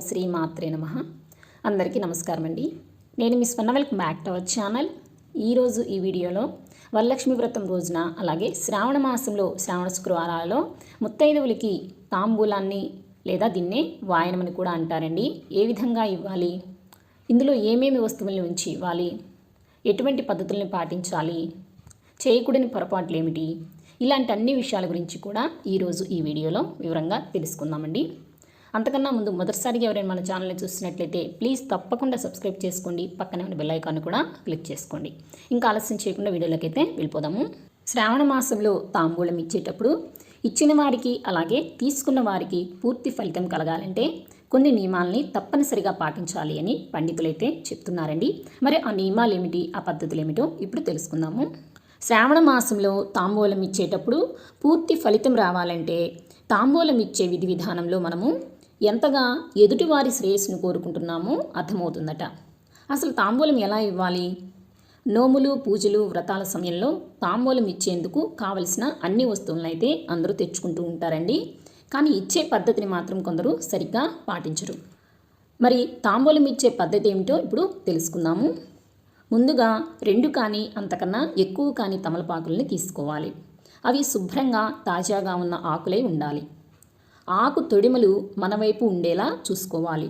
శ్రీ మాత్రే నమః. అందరికీ నమస్కారం అండి. నేను మీ స్వర్ణ. Welcome back to our channel. ఈరోజు ఈ వీడియోలో వరలక్ష్మి వ్రతం రోజున అలాగే శ్రావణ మాసంలో శ్రావణ శుక్రవారాలలో ముత్తైదువులకి తాంబూలాన్ని లేదా దీన్నే వాయనమని కూడా అంటారండి. ఏ విధంగా ఇవ్వాలి, ఇందులో ఏమేమి వస్తువులను ఉంచి ఇవ్వాలి, ఎటువంటి పద్ధతుల్ని పాటించాలి, చేయకూడని పొరపాట్లు ఏమిటి, ఇలాంటి అన్ని విషయాల గురించి కూడా ఈరోజు ఈ వీడియోలో వివరంగా తెలుసుకుందామండి. అంతకన్నా ముందు మొదటిసారిగా ఎవరైనా మన ఛానల్ని చూస్తున్నట్లయితే ప్లీజ్ తప్పకుండా సబ్స్క్రైబ్ చేసుకోండి. పక్కనే ఉన్న బెల్ ఐకాన్ కూడా క్లిక్ చేసుకోండి. ఇంకా ఆలస్యం చేయకుండా వీడియోలోకి అయితే వెళ్ళిపోదాము. శ్రావణ మాసంలో తాంబూలం ఇచ్చేటప్పుడు ఇచ్చిన వారికి అలాగే తీసుకున్న వారికి పూర్తి ఫలితం కలగాలంటే కొన్ని నియమాలని తప్పనిసరిగా పాటించాలి అని పండితులైతే చెప్తున్నారండి. మరి ఆ నియమాలు ఏమిటి, ఆ పద్ధతులు ఏమిటో ఇప్పుడు తెలుసుకుందాము. శ్రావణ మాసంలో తాంబూలం ఇచ్చేటప్పుడు పూర్తి ఫలితం రావాలంటే తాంబూలం ఇచ్చే విధి విధానంలో మనము ఎంతగా ఎదుటివారి శ్రేయస్సును కోరుకుంటున్నామో అర్థమవుతుందట. అసలు తాంబూలం ఎలా ఇవ్వాలి? నోములు, పూజలు, వ్రతాల సమయంలో తాంబూలం ఇచ్చేందుకు కావలసిన అన్ని వస్తువులను అయితే అందరూ తెచ్చుకుంటూ ఉంటారండి. కానీ ఇచ్చే పద్ధతిని మాత్రం కొందరు సరిగ్గా పాటించరు. మరి తాంబూలం ఇచ్చే పద్ధతి ఏమిటో ఇప్పుడు తెలుసుకుందాము. ముందుగా 2 కానీ అంతకన్నా ఎక్కువ కానీ తమలపాకుల్ని తీసుకోవాలి. అవి శుభ్రంగా తాజాగా ఉన్న ఆకులై ఉండాలి. ఆకు తొడిమలు మన వైపు ఉండేలా చూసుకోవాలి.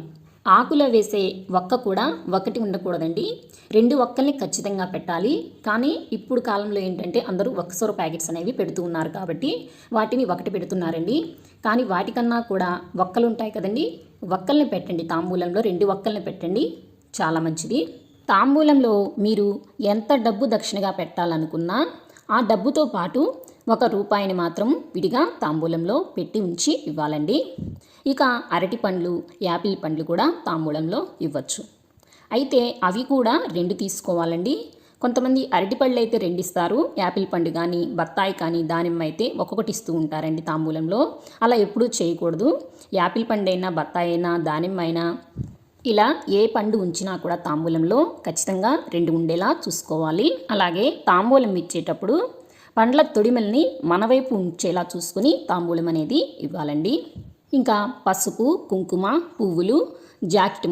ఆకులో వేసే వక్క కూడా ఒకటి ఉండకూడదండి. 2 వక్కల్ని ఖచ్చితంగా పెట్టాలి. కానీ ఇప్పుడు కాలంలో ఏంటంటే అందరూ ఒక్కసొర ప్యాకెట్స్ అనేవి పెడుతూ ఉన్నారు కాబట్టి వాటిని ఒకటి పెడుతున్నారండి. కానీ వాటికన్నా కూడా వక్కలు ఉంటాయి కదండి, వక్కల్ని పెట్టండి. తాంబూలంలో 2 వక్కల్ని పెట్టండి, చాలా మంచిది. తాంబూలంలో మీరు ఎంత డబ్బు దక్షిణగా పెట్టాలనుకున్నా ఆ డబ్బుతో పాటు ₹1 మాత్రం విడిగా తాంబూలంలో పెట్టి ఉంచి ఇవ్వాలండి. ఇక అరటి పండ్లు, యాపిల్ పండ్లు కూడా తాంబూలంలో ఇవ్వచ్చు. అయితే అవి కూడా 2 తీసుకోవాలండి. కొంతమంది అరటి పళ్ళు అయితే 2 ఇస్తారు, యాపిల్ పండు కానీ బత్తాయి కానీ దానిమ్మ అయితే ఒక్కొక్కటి ఇస్తూ ఉంటారండి తాంబూలంలో. అలా ఎప్పుడూ చేయకూడదు. యాపిల్ పండు అయినా బత్తాయి అయినా దానిమ్మ అయినా ఇలా ఏ పండు ఉంచినా కూడా తాంబూలంలో ఖచ్చితంగా 2 ఉండేలా చూసుకోవాలి. అలాగే తాంబూలం ఇచ్చేటప్పుడు పండ్ల తొడిమల్ని మన వైపు ఉంచేలా చూసుకుని తాంబూలం అనేది ఇవ్వాలండి. ఇంకా పసుపు, కుంకుమ, పువ్వులు, జాకెట్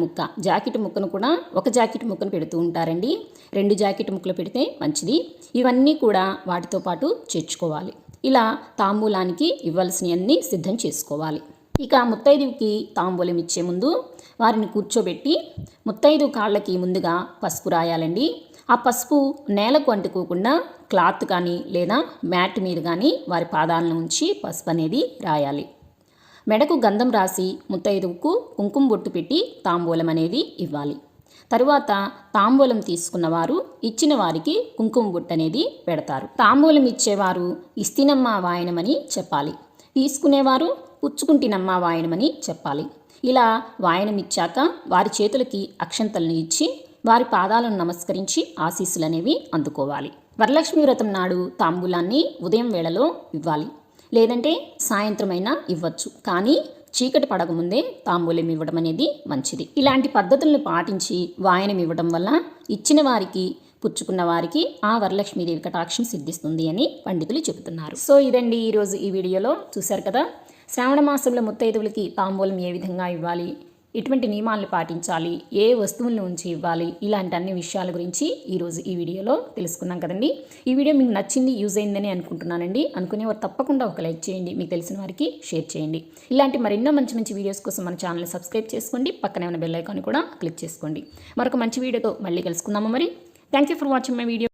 ముక్కను కూడా ఒక జాకెట్ ముక్కను పెడుతూ ఉంటారండి. 2 జాకెట్ ముక్కలు పెడితే మంచిది. ఇవన్నీ కూడా వాటితో పాటు చేర్చుకోవాలి. ఇలా తాంబూలానికి ఇవ్వాల్సినవన్నీ సిద్ధం చేసుకోవాలి. ఇక ముత్తైదువుకి తాంబూలం ఇచ్చే ముందు వారిని కూర్చోబెట్టి ముత్తైదు కాళ్ళకి ముందుగా పసుపు రాయాలండి. ఆ పసుపు నేలకు అంటుకోకుండా క్లాత్ కానీ లేదా మ్యాట్ మీద కానీ వారి పాదాలను ఉంచి పసుపు అనేది రాయాలి. మెడకు గంధం రాసి ముత్తైదువుకు కుంకుమ బొట్టు పెట్టి తాంబూలం అనేది ఇవ్వాలి. తరువాత తాంబూలం తీసుకున్న వారు ఇచ్చిన వారికి కుంకుమ బొట్టు అనేది పెడతారు. తాంబూలం ఇచ్చేవారు ఇస్తినమ్మ వాయనమని చెప్పాలి, తీసుకునేవారు పుచ్చుకుంటినమ్మ వాయనమని చెప్పాలి. ఇలా వాయనం ఇచ్చాక వారి చేతులకి అక్షంతలను ఇచ్చి వారి పాదాలను నమస్కరించి ఆశీస్సులు అనేవి అందుకోవాలి. వరలక్ష్మి వ్రతం నాడు తాంబూలాన్ని ఉదయం వేళలో ఇవ్వాలి, లేదంటే సాయంత్రమైనా ఇవ్వచ్చు. కానీ చీకటి పడకముందే తాంబూలం ఇవ్వడం అనేది మంచిది. ఇలాంటి పద్ధతులను పాటించి వాయనం ఇవ్వడం వల్ల ఇచ్చిన వారికి పుచ్చుకున్న వారికి ఆ వరలక్ష్మీదేవి కటాక్షం సిద్ధిస్తుంది అని పండితులు చెబుతున్నారు. సో ఇదండి ఈరోజు ఈ వీడియోలో. చూశారు కదా, శ్రావణ మాసంలో ముత్తైదువులకి తాంబూలం ఏ విధంగా ఇవ్వాలి, ఎటువంటి నియమాలను పాటించాలి, ఏ వస్తువులను ఉంచి ఇవ్వాలి, ఇలాంటి అన్ని విషయాల గురించి ఈరోజు ఈ వీడియోలో తెలుసుకున్నాం కదండి. ఈ వీడియో మీకు నచ్చింది, యూజ్ అయిందని అనుకుంటున్నానండి. అనుకునేవారు తప్పకుండా ఒక లైక్ చేయండి, మీకు తెలిసిన వారికి షేర్ చేయండి. ఇలాంటి మరెన్నో మంచి మంచి వీడియోస్ కోసం మన ఛానల్ని సబ్స్క్రైబ్ చేసుకోండి, పక్కనే ఉన్న బెల్ ఐకాన్ కూడా క్లిక్ చేసుకోండి. మరొక మంచి వీడియోతో మళ్ళీ కలుసుకుందాము. మరి thank you for watching my video.